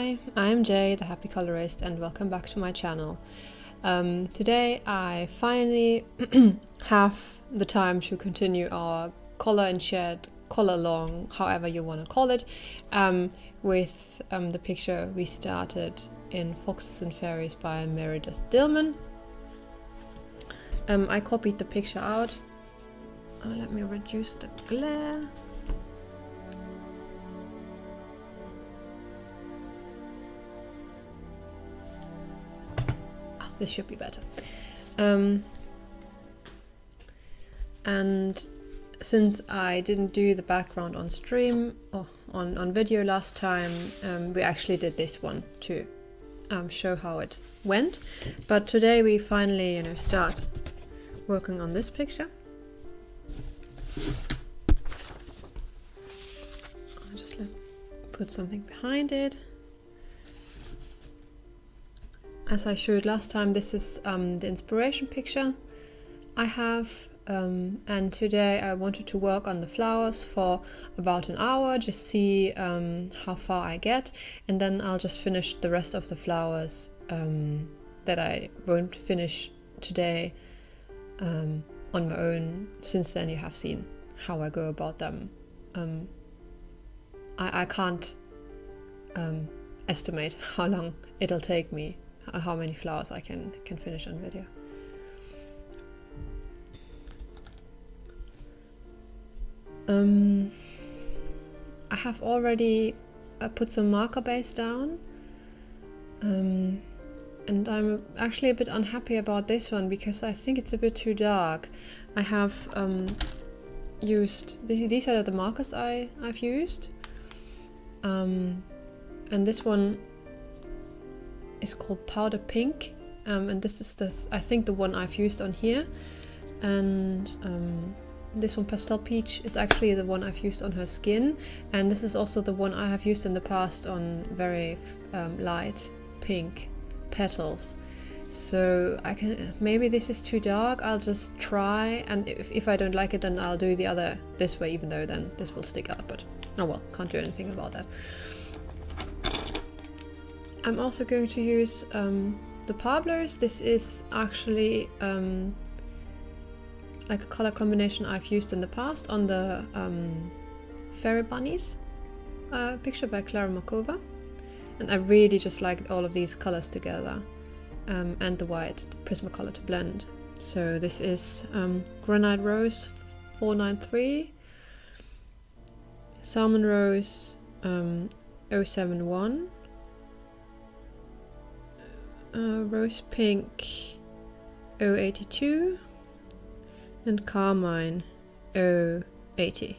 Hi, I'm Jay, the Happy Colorist, and welcome back to my channel. Today I finally have the time to continue our color and shed, color along, however you want to call it, with the picture we started in Foxes and Fairies by Meredith Dillman. I copied the picture out. Let me reduce the glare. This should be better. And since I didn't do the background on stream or on video last time, we actually did this one to show how it went. But today we finally, start working on this picture. I'll just put something behind it. As I showed last time, this is the inspiration picture I have, and today I wanted to work on the flowers for about an hour, just see how far I get, and then I'll just finish the rest of the flowers that I won't finish today on my own, since then you have seen how I go about them. I can't estimate how long it'll take me, how many flowers I can finish on video. I have already put some marker base down, and I'm actually a bit unhappy about this one because I think it's a bit too dark. I have used, these are the markers I've used, and this one is called Powder Pink, and this is I think the one I've used on here, and this one, Pastel Peach, is actually the one I've used on her skin, and this is also the one I have used in the past on very light pink petals. So I can, maybe this is too dark, I'll just try, and if I don't like it, then I'll do the other this way, even though then this will stick out, but oh well, can't do anything about that. I'm also going to use the Pablos. This is actually like a color combination I've used in the past on the Fairy Bunnies picture by Clara Markova. And I really just liked all of these colors together, and the white, the Prisma color to blend. So this is Granite Rose 493, Salmon Rose 071, Rose Pink 082, and Carmine 080.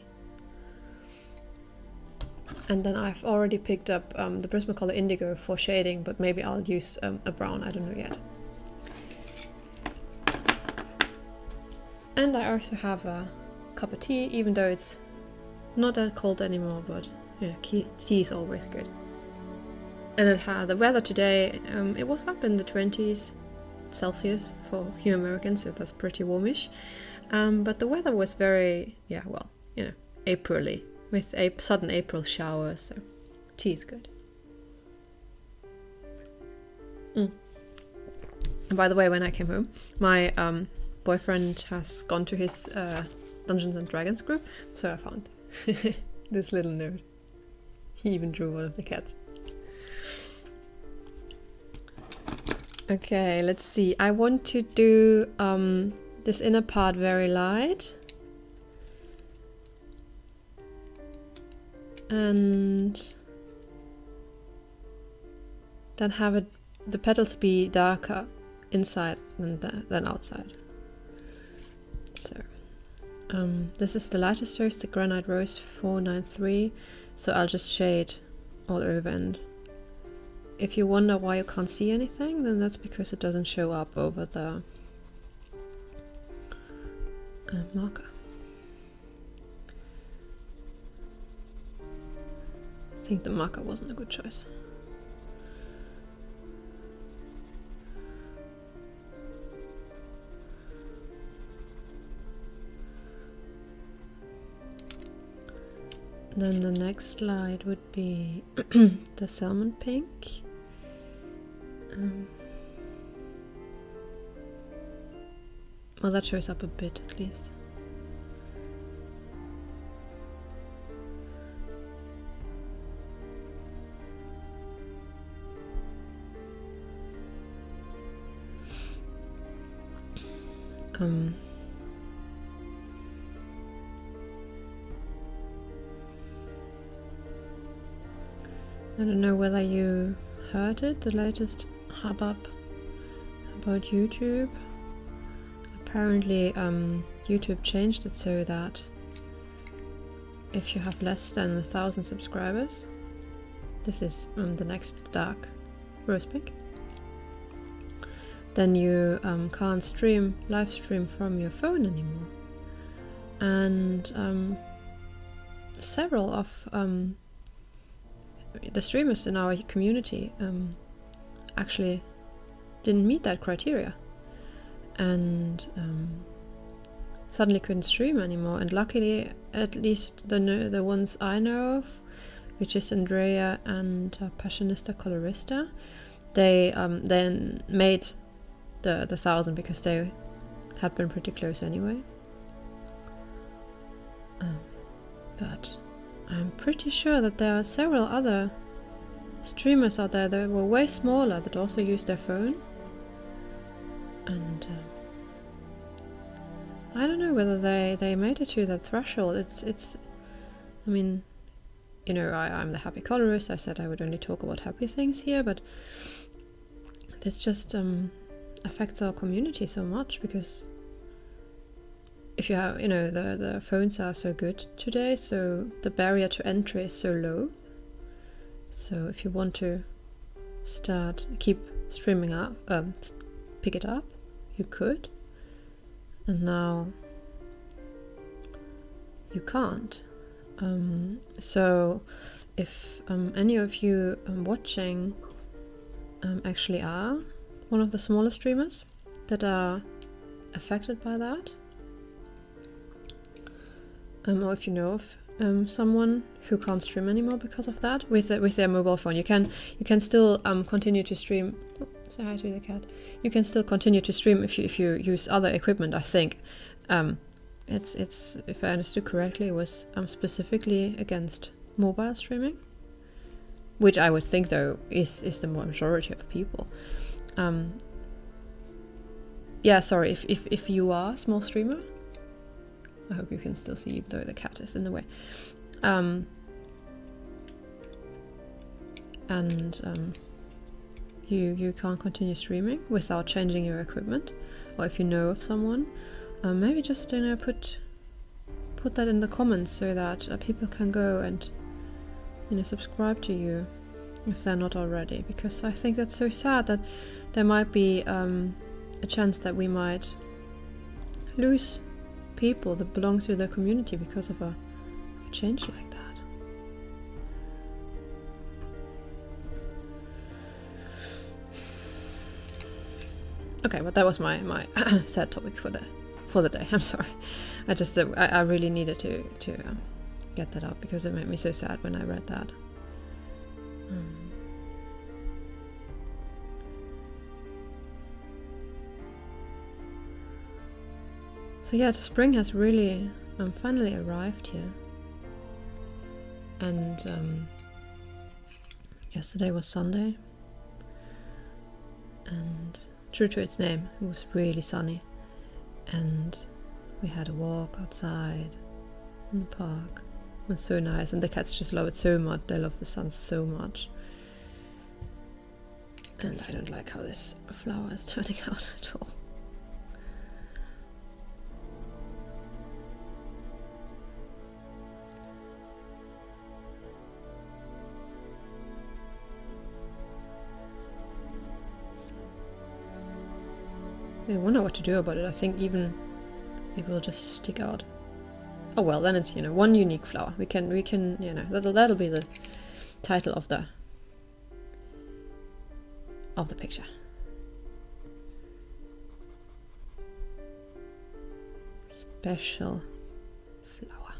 And then I've already picked up the Prismacolor Indigo for shading, but maybe I'll use a brown, I don't know yet. And I also have a cup of tea, even though it's not that cold anymore, but yeah, tea is always good. And it had the weather today, it was up in the 20s Celsius for you Americans, so that's pretty warmish. But the weather was very, yeah, well, April-y, with a sudden April shower, so tea is good. And by the way, when I came home, my boyfriend has gone to his Dungeons and Dragons group, so I found this little note. He even drew one of the cats. Okay, let's see. I want to do this inner part very light, and then have the petals be darker inside than outside. So this is the lightest rose, the Granite Rose 493. So I'll just shade all over, and if you wonder why you can't see anything, then that's because it doesn't show up over the marker. I think the marker wasn't a good choice. then the next light would be the salmon pink. Well, that shows up a bit at least. I don't know whether you heard it, the latest hubbub about YouTube. Apparently YouTube changed it so that if you have less than 1,000 subscribers, this is the next dark rose pink, then you can't live stream from your phone anymore. And several of the streamers in our community actually didn't meet that criteria, and suddenly couldn't stream anymore. And luckily, at least the ones I know of, which is Andrea and Passionista Colorista, they then made the 1,000 because they had been pretty close anyway. But I'm pretty sure that there are several other streamers out there that were way smaller that also used their phone. And I don't know whether they made it to that threshold. It's I mean, you know, I'm the happy colorist. I said I would only talk about happy things here, but this just affects our community so much, because if you have, you know, the phones are so good today, so the barrier to entry is so low. So if you want to keep streaming up, pick it up, you could, and now you can't. So if any of you watching actually are one of the smaller streamers that are affected by that, or if you know of someone who can't stream anymore because of that with their mobile phone, you can still continue to stream. Oh, say hi to the cat. You can still continue to stream if you use other equipment. I think it's if I understood correctly, it was specifically against mobile streaming, which I would think though is the majority of people. Yeah, sorry, if you are a small streamer, I hope you can still see, though the cat is in the way. You can't continue streaming without changing your equipment, or if you know of someone, maybe just, you know, put that in the comments so that people can go and, you know, subscribe to you if they're not already, because I think that's so sad that there might be a chance that we might lose people that belong to the community because of a change like that. Okay, but that was my sad topic for the day. I'm sorry. I really needed to get that up because it made me so sad when I read that. So yeah, spring has really finally arrived here. And yesterday was Sunday, and true to its name, it was really sunny, and we had a walk outside in the park. It was so nice, and the cats just love it so much. They love the sun so much. And I don't like how this flower is turning out at all. I wonder what to do about it. I think even it will just stick out. Oh well, then it's, you know, one unique flower. We can you know, that'll be the title of the picture. Special flower.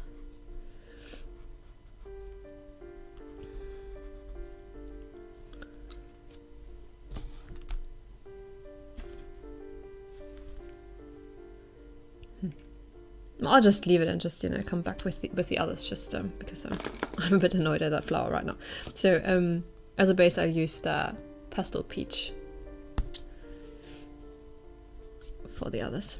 I'll just leave it and just, you know, come back with the others, just because I'm a bit annoyed at that flower right now. So as a base I used Pastel Peach for the others.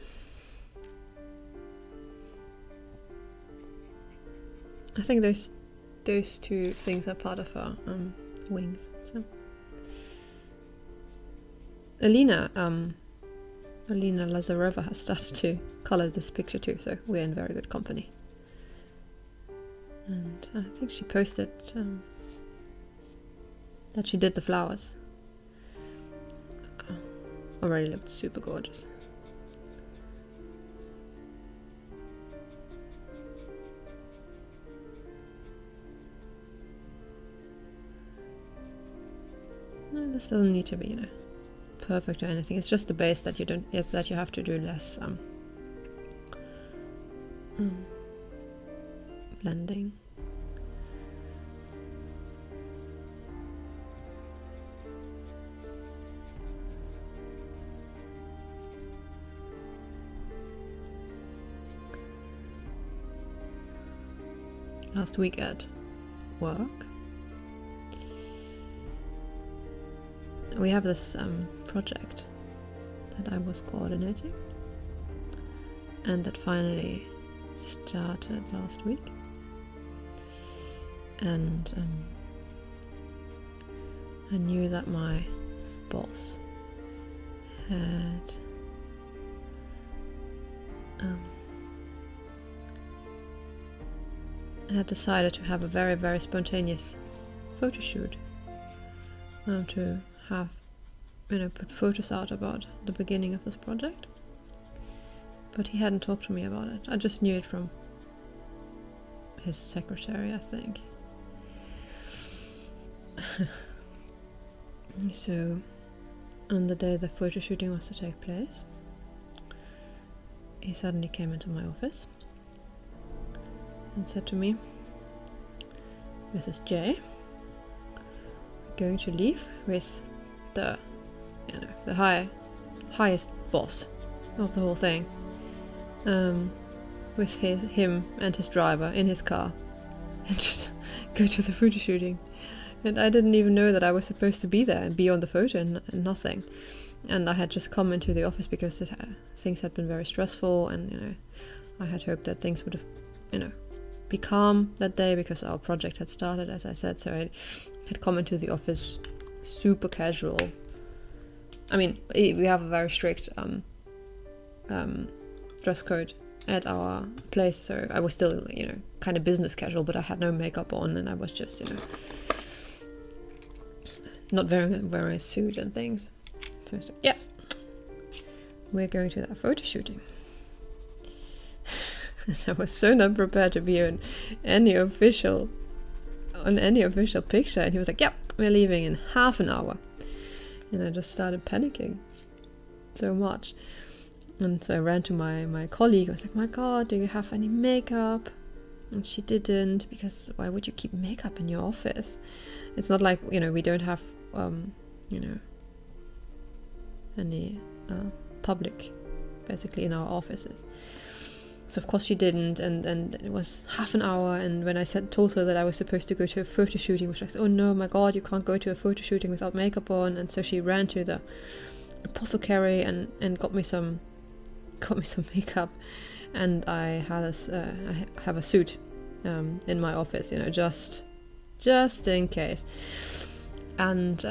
I think those two things are part of her wings. So Alina Lazareva has started to color this picture too, so we're in very good company. And I think she posted that she did the flowers. Already looked super gorgeous. No, this doesn't need to be, you know, perfect or anything. It's just the base that you have to do less blending. Last week at work, we have this project that I was coordinating, and that finally started last week. And I knew that my boss had decided to have a very, very spontaneous photo shoot, to have, you know, put photos out about the beginning of this project. But he hadn't talked to me about it. I just knew it from his secretary, I think. So on the day the photo shooting was to take place, he suddenly came into my office and said to me, "Mrs. J, we're going to leave with the, you know, the highest boss of the whole thing, with him and his driver in his car, and just go to the photo shooting." And I didn't even know that I was supposed to be there and be on the photo and nothing. And I had just come into the office because things had been very stressful, and, you know, I had hoped that things would have, you know, be calm that day because our project had started, as I said. So I had come into the office super casual. I mean, we have a very strict dress code at our place, so I was still, you know, kind of business casual, but I had no makeup on, and I was just, you know, not wearing a suit and things. So I was like, yeah, we're going to that photo shooting. I was so not prepared to be on any official picture, and he was like, yeah, we're leaving in half an hour. And I just started panicking so much. And so I ran to my colleague. I was like, my God, do you have any makeup? And she didn't, because why would you keep makeup in your office? It's not like, you know, we don't have, you know, any public, basically, in our offices. So of course she didn't, and it was half an hour, and when I told her that I was supposed to go to a photo shooting, which I said, oh no, my God, you can't go to a photo shooting without makeup on. And so she ran to the apothecary and got me some makeup, and I have a suit in my office, you know, just in case. And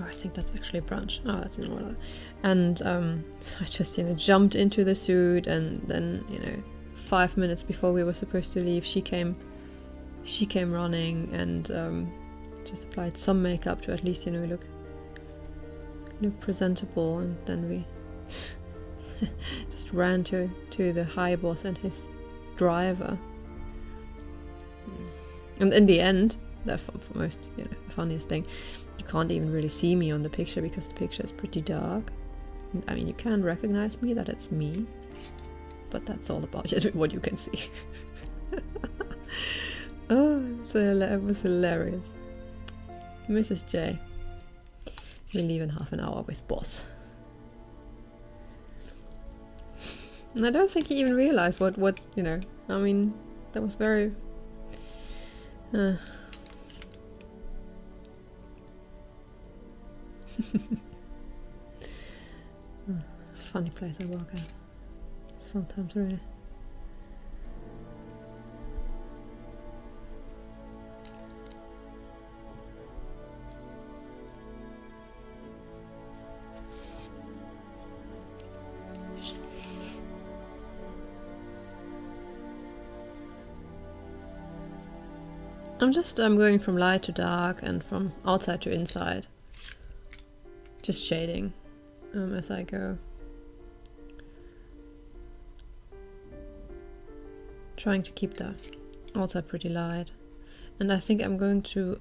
I think that's actually a brunch. Oh, that's in order. And so I just, you know, jumped into the suit, and then, you know, 5 minutes before we were supposed to leave, she came running and just applied some makeup to at least, you know, look presentable. And then we just ran to the high boss and his driver. And in the end, the most, you know, the funniest thing, you can't even really see me on the picture because the picture is pretty dark. I mean, you can recognize me, that it's me, but that's all about it, what you can see. Oh, it was hilarious. Mrs. J, we leave in half an hour with boss. And I don't think he even realized what you know. I mean, that was very. Funny place I work at. Sometimes, really. I'm going from light to dark and from outside to inside. Just shading as I go. Trying to keep the outside pretty light. And I think I'm going to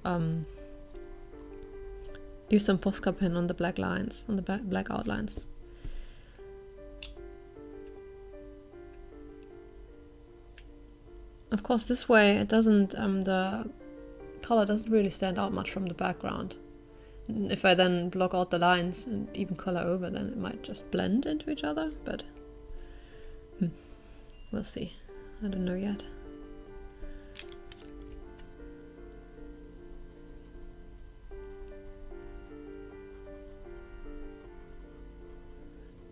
use some Posca pen on the black lines, on the black outlines. Of course, this way it doesn't, the color doesn't really stand out much from the background. And if I then block out the lines and even color over, then it might just blend into each other, but we'll see. I don't know yet.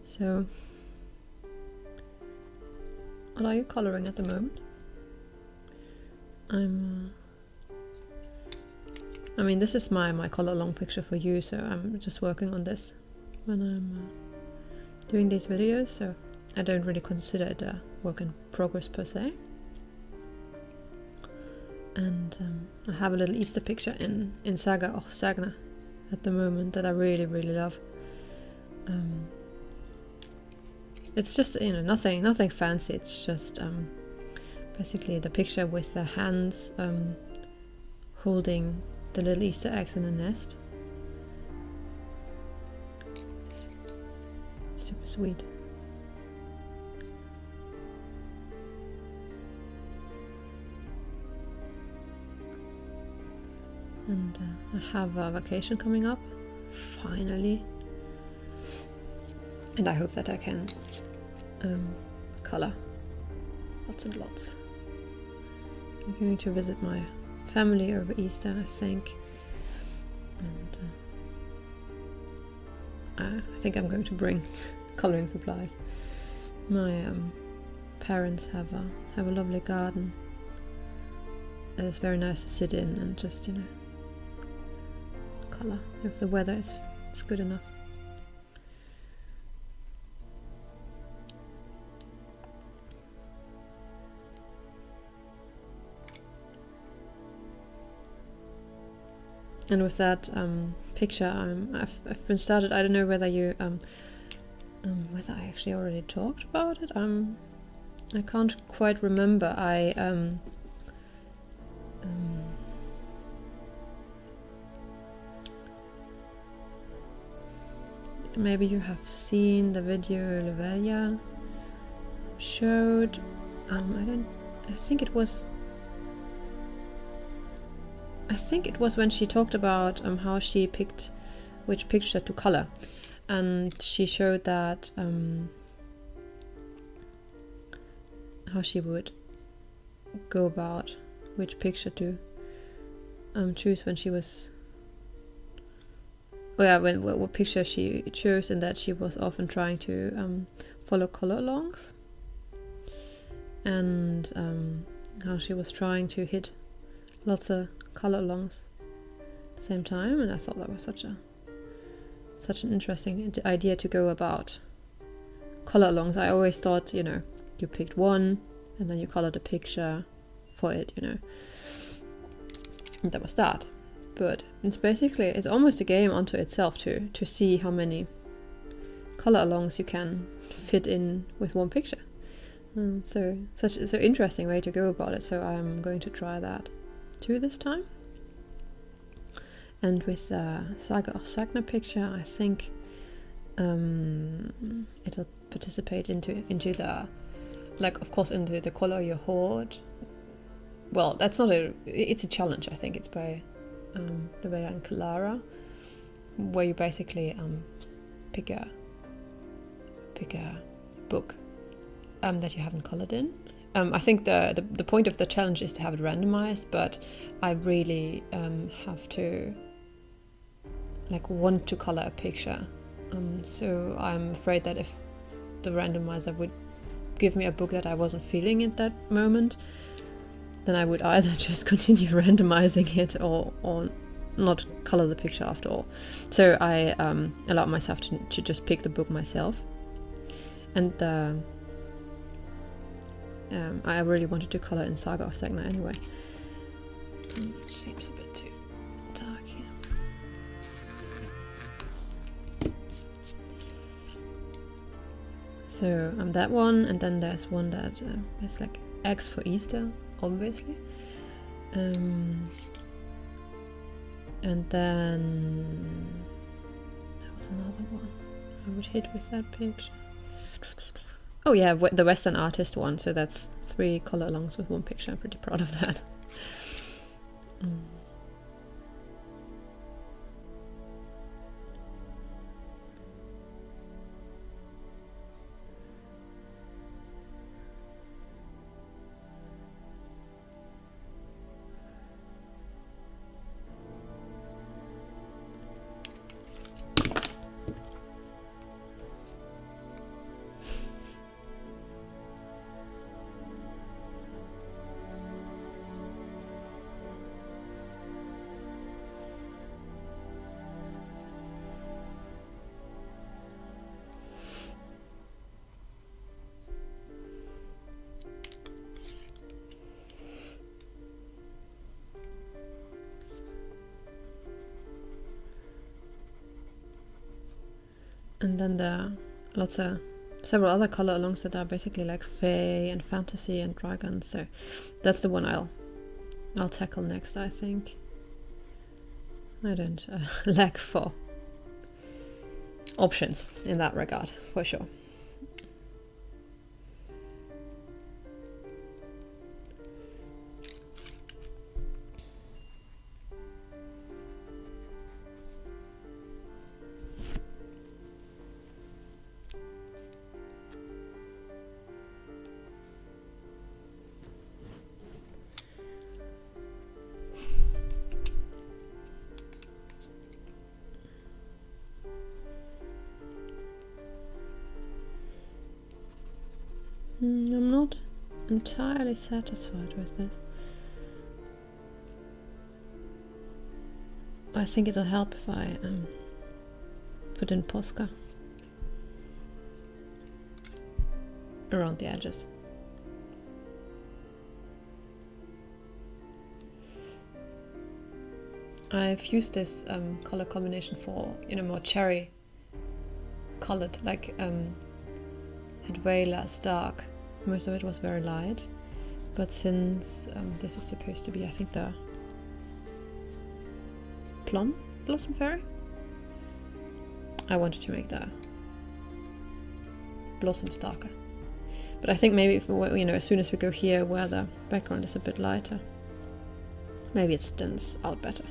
So, what are you coloring at the moment? I mean, this is my color along picture for you, so I'm just working on this when I'm doing these videos, so I don't really consider it a work in progress per se. And I have a little Easter picture in Saga or Sagna at the moment that I really love. It's just, you know, nothing fancy. It's just basically the picture with the hands holding the little Easter eggs in a nest. Super sweet. And I have a vacation coming up, finally. And I hope that I can color lots and lots. I'm going to visit my family over Easter, I think. And I think I'm going to bring coloring supplies. My parents have a lovely garden that is very nice to sit in and just, you know, color if the weather is good enough. And with that picture, I've been started. I don't know whether you whether I actually already talked about it. I can't quite remember. Maybe you have seen the video Levelia showed. I think it was when she talked about how she picked which picture to color, and she showed that how she would go about which picture to choose when she was. Oh yeah, what picture she chose, and that she was often trying to follow color alongs, and how she was trying to hit lots of color alongs at the same time. And I thought that was such an interesting idea to go about color alongs. I always thought, you know, you picked one and then you colored a picture for it, you know, and that was that. But it's almost a game unto itself to see how many color alongs you can fit in with one picture. So interesting way to go about it. So I'm going to try that too this time. And with the Saga of Sagna picture, I think it'll participate into the, like, of course, into the color your hoard. Well, it's a challenge. I think it's by Levelia and Clara, where you basically pick a book that you haven't colored in. I think the point of the challenge is to have it randomized, but I really have to like want to color a picture. So I'm afraid that if the randomizer would give me a book that I wasn't feeling at that moment, then I would either just continue randomizing it or not color the picture after all. So I allowed myself to just pick the book myself. And I really wanted to color in Saga of Segna anyway. It seems a bit too dark here. So that one, and then there's one that is like eggs for Easter, obviously. And then there was another one I would hit with that picture. Oh yeah, the Western artist one. So that's 3 color alongs with 1 picture. I'm pretty proud of that. And then there are several other color alongs that are basically like fae and fantasy and dragons. So that's the one I'll tackle next, I think. I don't lack for options in that regard, for sure. I'm not entirely satisfied with this. I think it'll help if I put in Posca around the edges. I've used this color combination for, more cherry colored, like at way less dark. Most of it was very light, but since this is supposed to be, I think, the plum blossom fairy, I wanted to make the blossoms darker. But I think maybe if as soon as we go here where the background is a bit lighter, maybe it stands out better.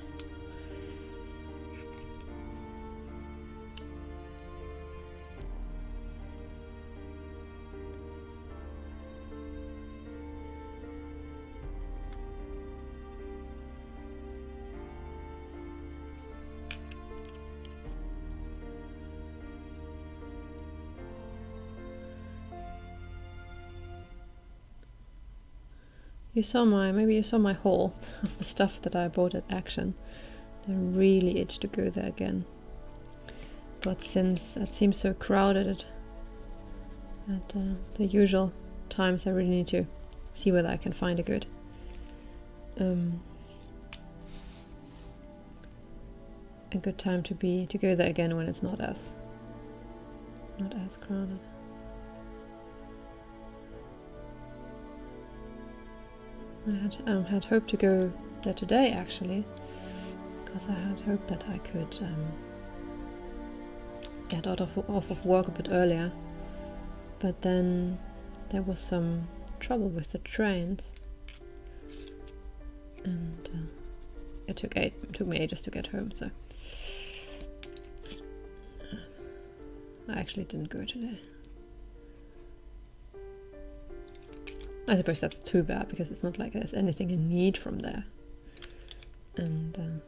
Maybe you saw my haul of the stuff that I bought at Action. I really itch to go there again. But since it seems so crowded at the usual times, I really need to see whether I can find a good time to go there again when it's not as crowded. I had hoped to go there today, actually, because I had hoped that I could get off of work a bit earlier, but then there was some trouble with the trains, and it took me ages to get home, so I actually didn't go today. I suppose that's too bad because it's not like there's anything in need from there. And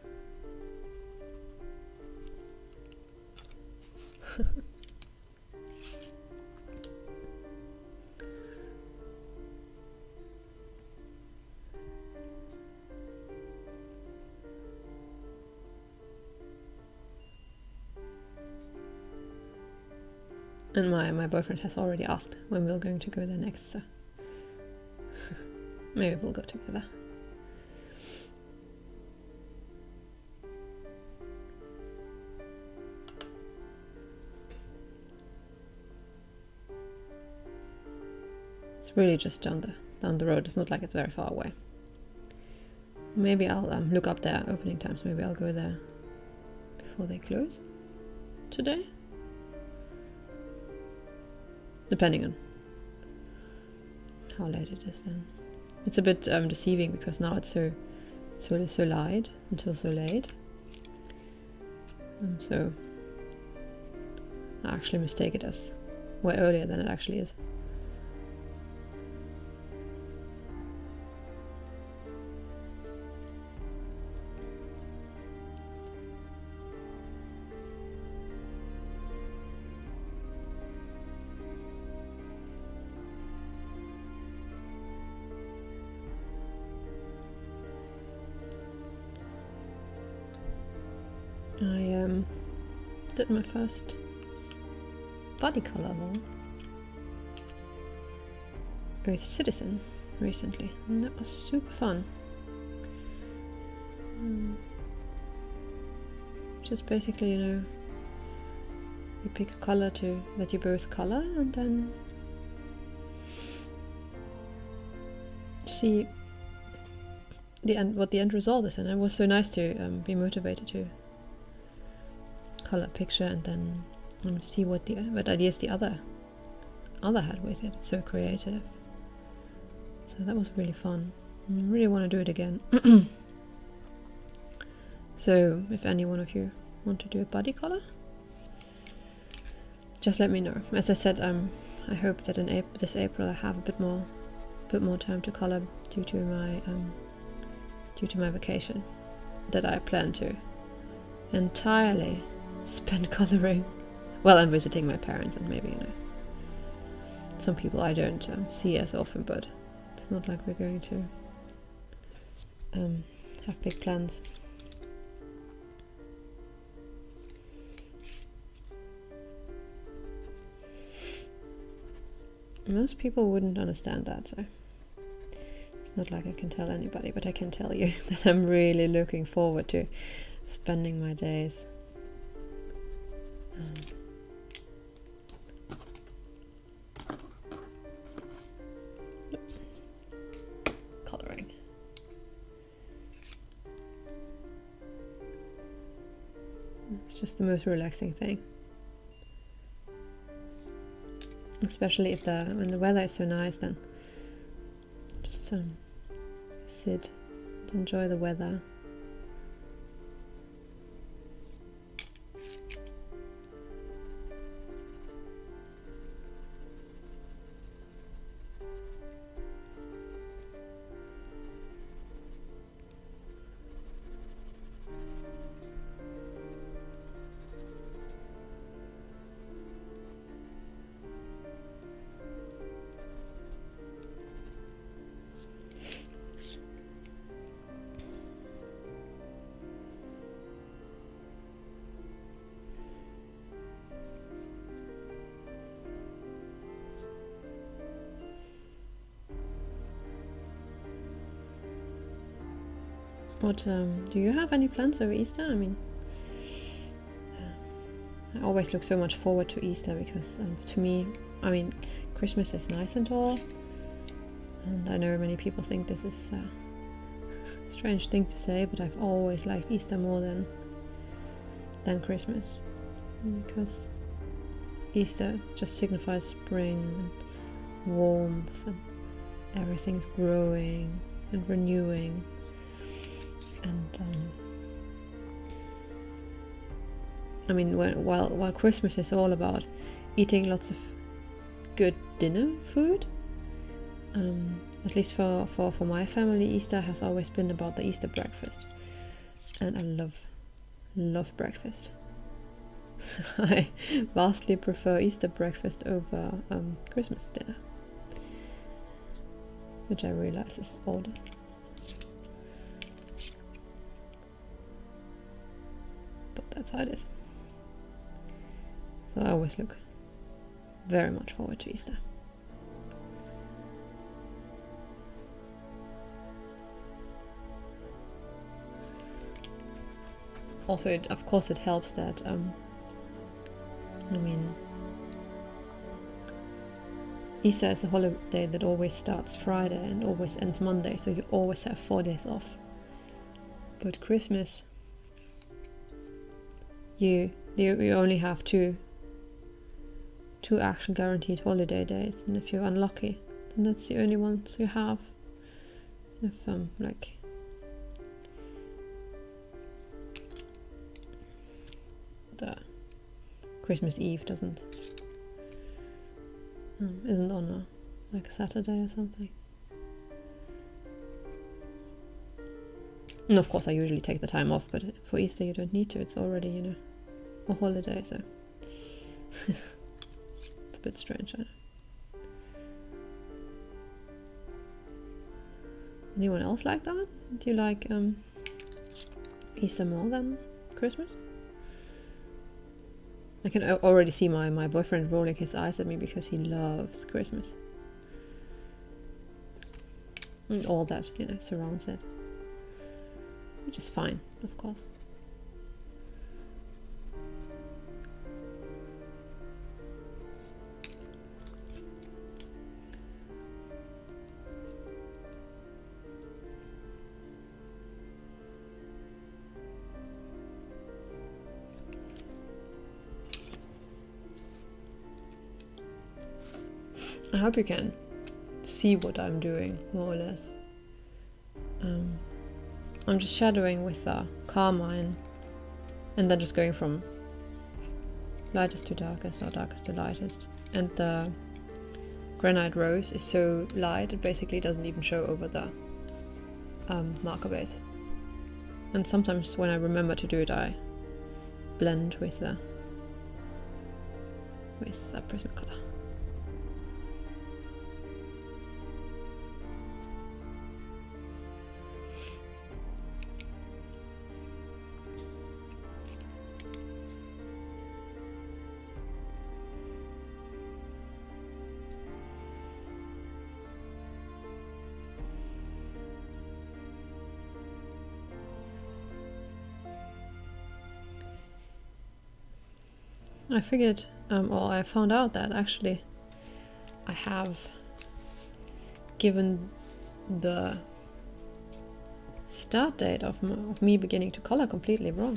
and my boyfriend has already asked when we're going to go there next, so maybe we'll go together. It's really just down the road. It's not like it's very far away. Maybe I'll look up their opening times. Maybe I'll go there before they close today, depending on how late it is. Then it's a bit deceiving because now it's so light until so late. So I actually mistake it as way earlier than it actually is. I did my first body color though with Citizen recently, and that was super fun. Just basically, you pick a color that you both color, and then see what the end result is. And it was so nice to be motivated to color picture and then see what ideas the other had with it. It's so creative. So that was really fun. I really want to do it again. So if any one of you want to do a body color, just let me know. As I said, I hope that in this April I have a bit more time to color due to my vacation that I plan to entirely spend coloring. Well, I'm visiting my parents, and maybe some people I don't see as often, but it's not like we're going to have big plans. Most people wouldn't understand that, so it's not like I can tell anybody, but I can tell you that I'm really looking forward to spending my days coloring. It's just the most relaxing thing, especially when the weather is so nice. Then just sit and enjoy the weather. What do you have any plans over Easter? I mean, I always look so much forward to Easter because to me, I mean, Christmas is nice and all, and I know many people think this is a strange thing to say, but I've always liked Easter more than Christmas, because Easter just signifies spring and warmth, and everything's growing and renewing. And I mean, while Christmas is all about eating lots of good dinner food, At least for my family, Easter has always been about the Easter breakfast. And I love breakfast. I vastly prefer Easter breakfast over Christmas dinner. Which I realize is odd. But that's how it is. So I always look very much forward to Easter. Also, of course, it helps that, I mean, Easter is a holiday that always starts Friday and always ends Monday, so you always have 4 days off. But Christmas, you only have two actual guaranteed holiday days, and if you're unlucky, then that's the only ones you have. If like the Christmas Eve isn't on like a Saturday or something. And of course I usually take the time off, but for Easter you don't need to. It's already, you know, a holiday, so it's a bit strange, I know. Anyone else like that? Do you like Easter more than Christmas? I can already see my boyfriend rolling his eyes at me because he loves Christmas. And all that, you know, surrounds it. Which is fine, of course. I hope you can see what I'm doing, more or less. I'm just shadowing with the carmine and then just going from lightest to darkest or darkest to lightest. And the granite rose is so light it basically doesn't even show over the marker base. And sometimes when I remember to do it, I blend with the Prisma color. I figured, or I found out that actually I have given the start date of me beginning to color completely wrong.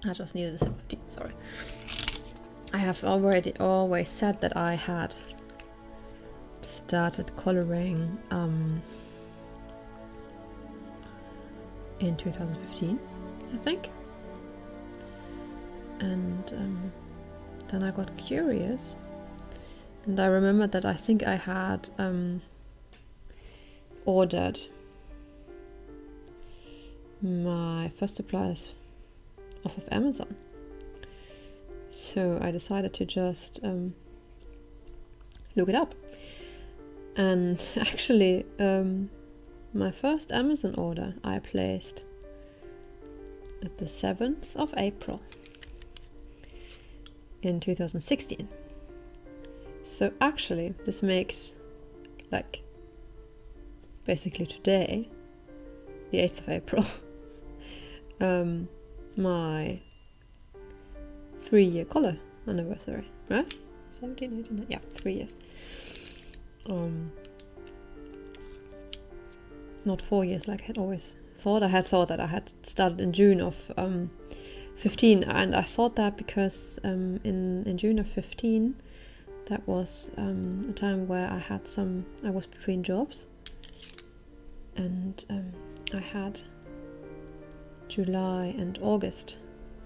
I just needed a sip of tea, sorry. I have already always said that I had started coloring in 2015, I think. And then I got curious, and I remembered that I think I had ordered my first supplies off of Amazon. So I decided to just look it up. And actually, my first Amazon order I placed at the 7th of April in 2016. So actually this makes, like, basically today, the 8th of April, my 3-year color anniversary, right? 17, 18, yeah, 3 years. Not 4 years like I had always thought. I had thought that I had started in June of 15, and I thought that because in June of 15 that was a time where I was between jobs, and I had July and August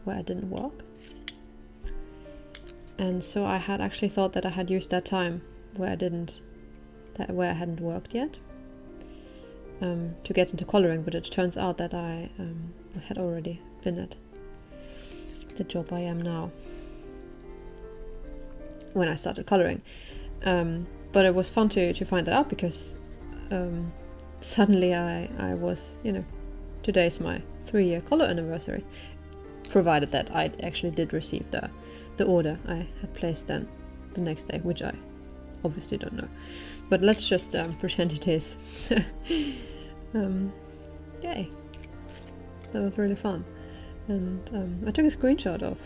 where I didn't work, And so I had actually thought that I had used that time where I hadn't worked yet to get into coloring, but it turns out that I had already been at the job I am now when I started coloring. But it was fun to find that out, because suddenly I was, today's my 3-year color anniversary, provided that I actually did receive the order I had placed then the next day, which I obviously don't know. But let's just pretend it is. Yay. That was really fun. And I took a screenshot of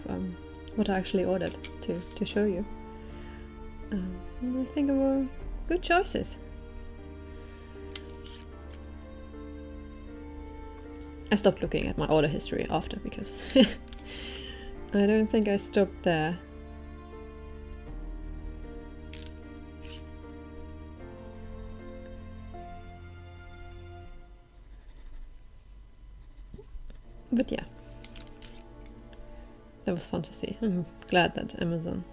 what I actually ordered to show you. And I think they were good choices. I stopped looking at my order history after, because I don't think I stopped there. But yeah, that was fun to see. I'm glad that Amazon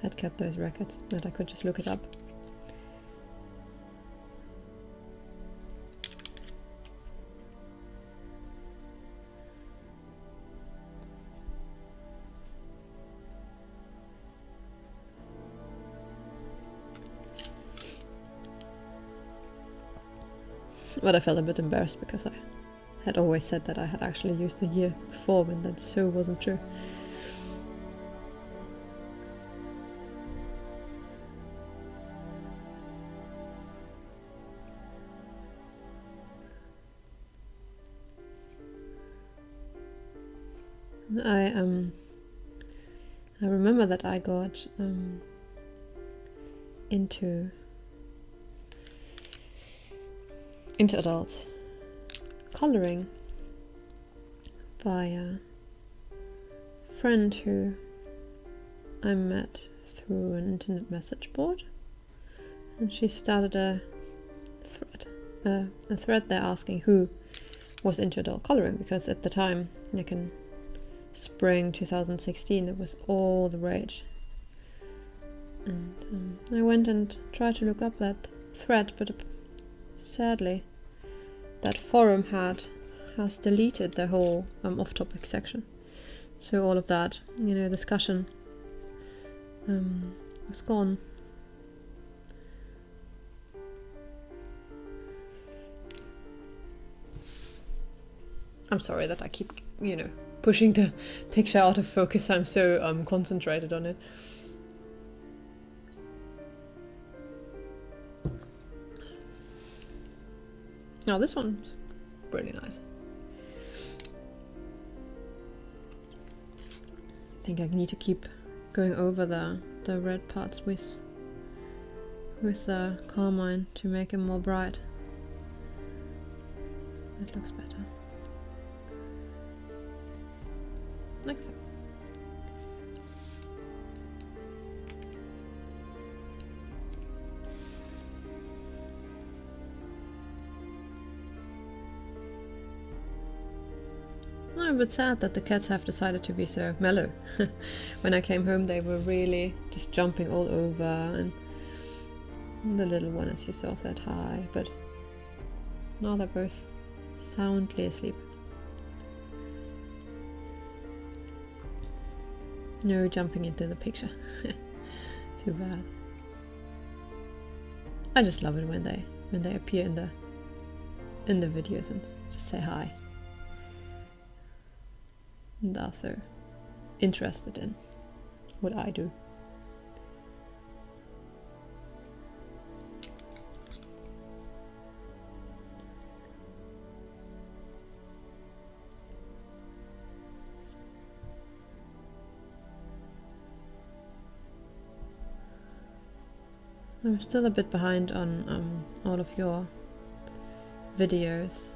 had kept those records, that I could just look it up. But I felt a bit embarrassed, because I had always said that I had actually used the year before, when that so wasn't true. I remember that I got into adult coloring by a friend who I met through an internet message board, and she started a thread there asking who was into adult coloring, because at the time, like in spring 2016, it was all the rage. And I went and tried to look up that thread, but sadly that forum has deleted the whole off-topic section, so all of that discussion was gone. I'm sorry that I keep pushing the picture out of focus. I'm so concentrated on it. Now this one's really nice. I think I need to keep going over the red parts with the carmine to make them more bright. That looks better. Next. I'm a bit sad that the cats have decided to be so mellow. When I came home, they were really just jumping all over, and the little one, as you saw, said hi, but now they're both soundly asleep. No jumping into the picture. Too bad. I just love it when they appear in the videos and just say hi. And are so interested in what I do. I'm still a bit behind on all of your videos,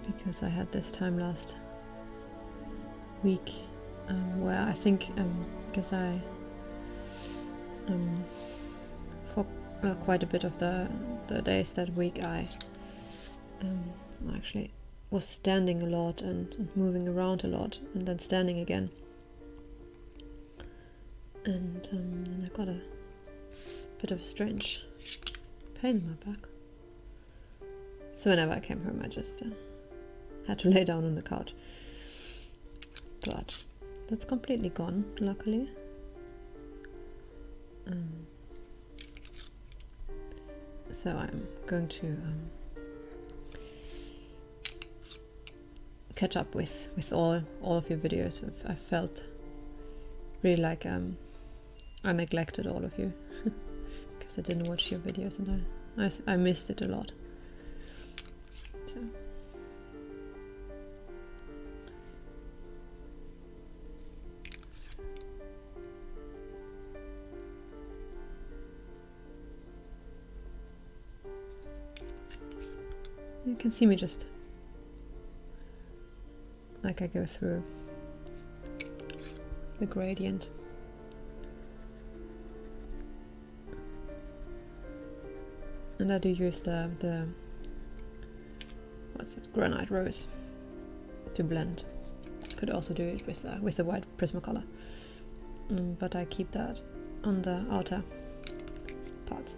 because I had this time last week where I think because I for quite a bit of the days that week I actually was standing a lot and moving around a lot, and then standing again. And then I got a bit of a strange pain in my back. So whenever I came home, I just had to lay down on the couch. But that's completely gone, luckily. So I'm going to catch up with all of your videos. I felt really like I neglected all of you because I didn't watch your videos, and I missed it a lot. So you can see me just like I go through the gradient. And I do use the what's it, granite rose to blend. Could also do it with the white Prisma color, but I keep that on the outer parts.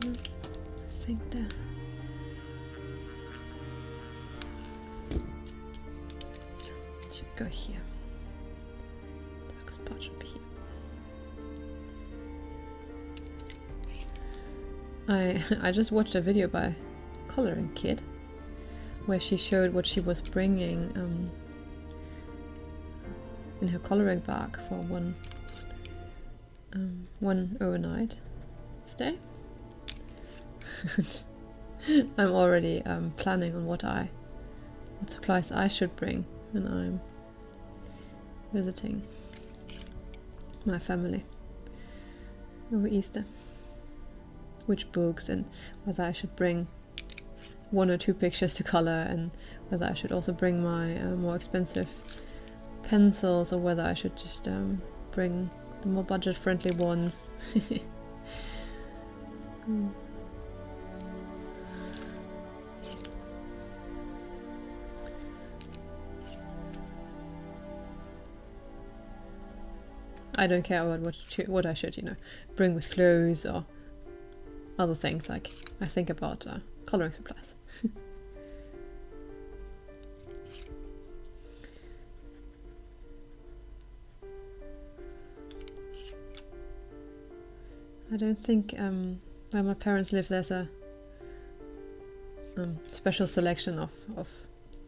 I think that should go here. Dark spot should be here. I just watched a video by Coloring Kid where she showed what she was bringing in her coloring bag for one overnight stay. I'm already planning on what supplies I should bring when I'm visiting my family over Easter. Which books, and whether I should bring 1 or 2 pictures to color, and whether I should also bring my more expensive pencils, or whether I should just bring the more budget-friendly ones. I don't care about what I should, bring with clothes or other things. Like, I think about coloring supplies. I don't think where my parents live there's a special selection of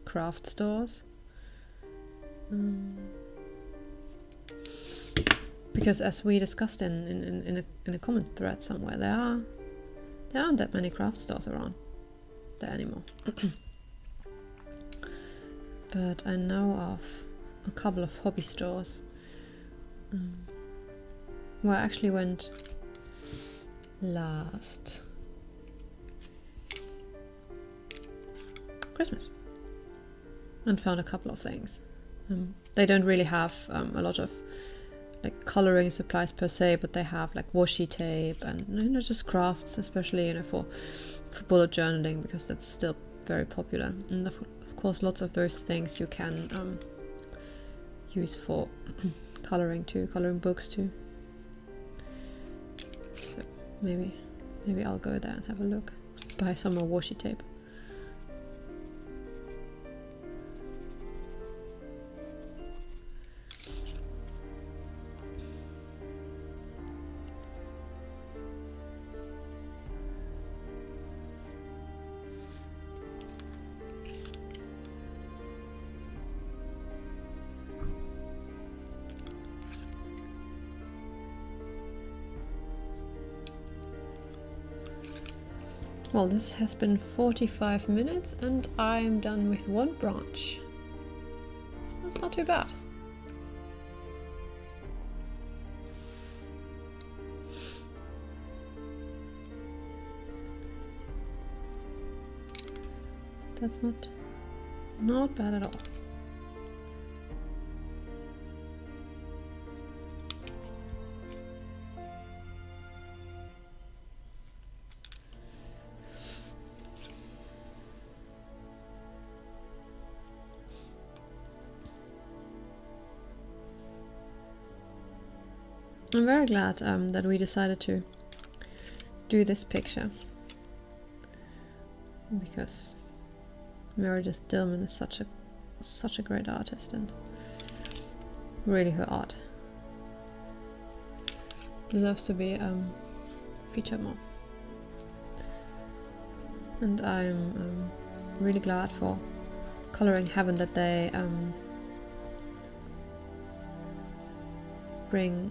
craft stores. Because as we discussed in a comment thread somewhere, there aren't that many craft stores around there anymore. But I know of a couple of hobby stores where I actually went last Christmas and found a couple of things. They don't really have a lot of like coloring supplies per se, but they have like washi tape and just crafts, especially for bullet journaling, because that's still very popular. And of course lots of those things you can use for coloring books too. So maybe I'll go there and have a look, buy some more washi tape. Well, this has been 45 minutes and I'm done with one branch. That's not too bad. That's not bad at all. I'm very glad that we decided to do this picture, because Meredith Dillman is such a great artist, and really her art deserves to be featured more. And I'm really glad for Coloring Heaven that they bring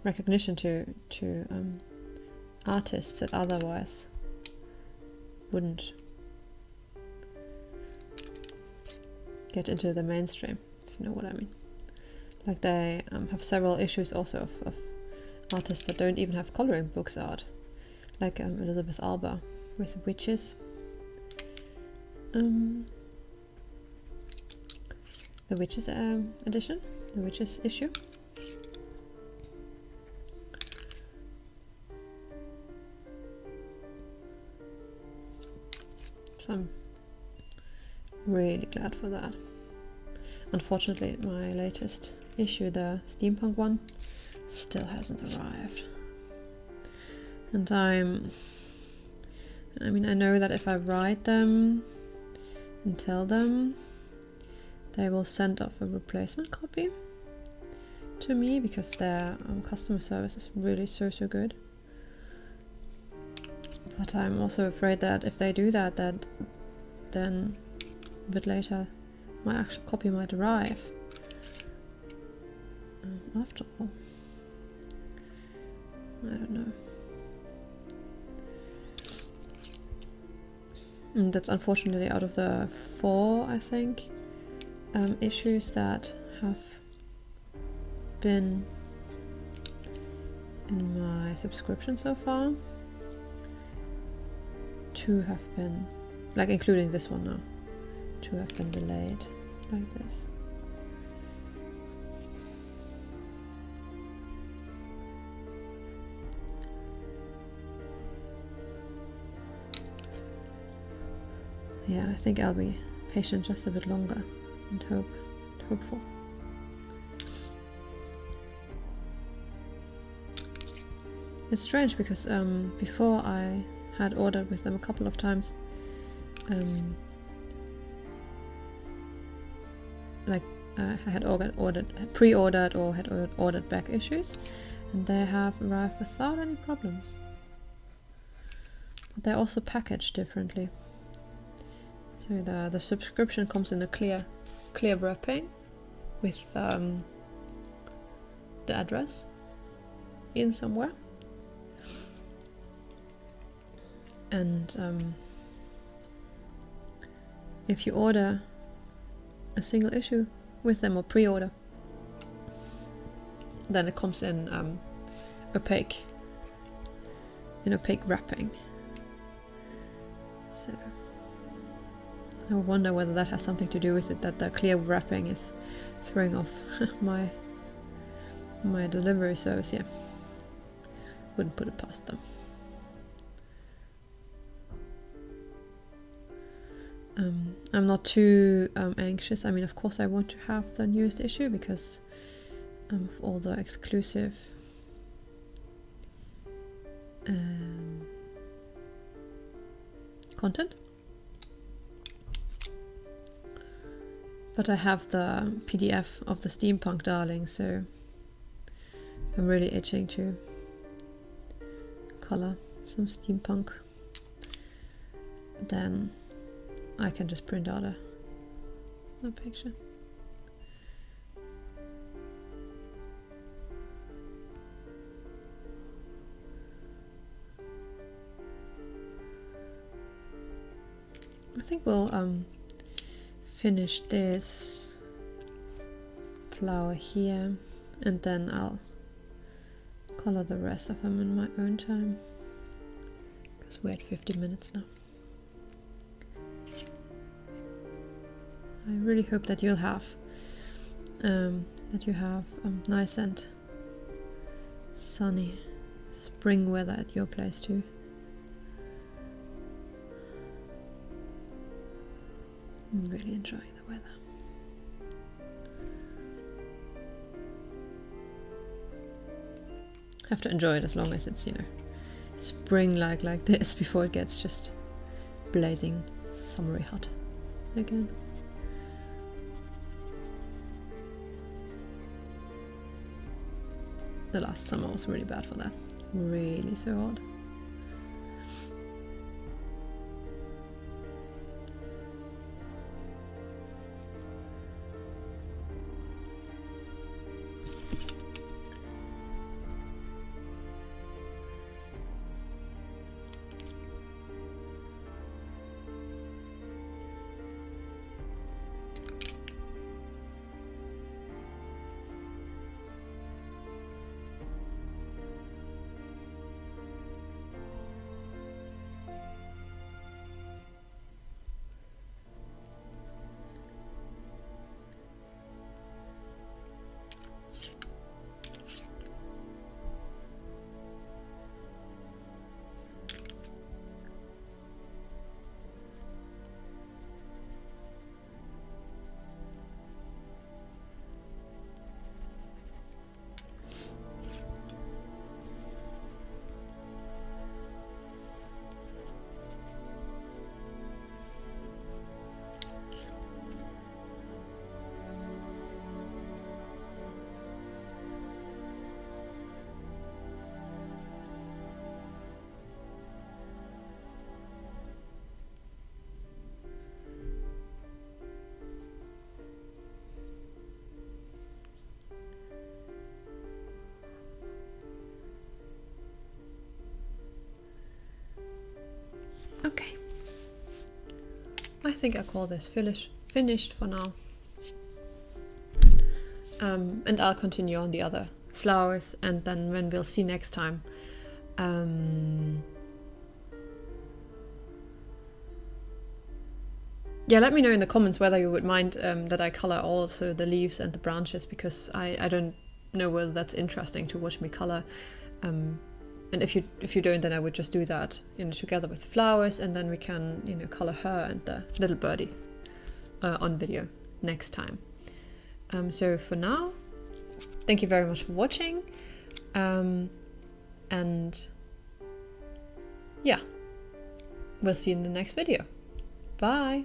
recognition to artists that otherwise wouldn't get into the mainstream, if you know what I mean. Like they have several issues also of artists that don't even have coloring books out, like Elizabeth Alba with Witches. The Witches edition, the Witches issue. So I'm really glad for that. Unfortunately, my latest issue, the steampunk one, still hasn't arrived. And I know that if I write them and tell them, they will send off a replacement copy to me, because their customer service is really so good. But I'm also afraid that if they do that, then a bit later my actual copy might arrive. After all, I don't know. And that's unfortunately out of the 4, I think, issues that have been in my subscription so far. 2 have been, like including this one now, 2 have been delayed like this. Yeah, I think I'll be patient just a bit longer and hopeful. It's strange because before I had ordered with them a couple of times, like I had pre-ordered or had ordered back issues, and they have arrived without any problems. But they're also packaged differently. So the subscription comes in a clear wrapping with the address in somewhere. And if you order a single issue with them or pre-order, then it comes in opaque wrapping. So I wonder whether that has something to do with it, that the clear wrapping is throwing off my delivery service. Yeah, wouldn't put it past them. I'm not too anxious. I mean, of course I want to have the newest issue because of all the exclusive content. But I have the PDF of the Steampunk Darling, so I'm really itching to color some steampunk. Then I can just print out a picture. I think we'll finish this flower here, and then I'll color the rest of them in my own time, because we're at 50 minutes now. I really hope that you'll have nice and sunny spring weather at your place too. I'm really enjoying the weather. Have to enjoy it as long as it's, you know, spring like this before it gets just blazing summery hot again. The last summer was really bad for that. Really so hot. Okay, I think I call this finished for now. And I'll continue on the other flowers, and then when we'll see next time. Yeah, let me know in the comments whether you would mind that I color also the leaves and the branches, because I don't know whether that's interesting to watch me color. And if you don't, then I would just do that, you know, together with the flowers, and then we can, you know, color her and the little birdie on video next time. So for now, thank you very much for watching, and yeah, we'll see you in the next video. Bye!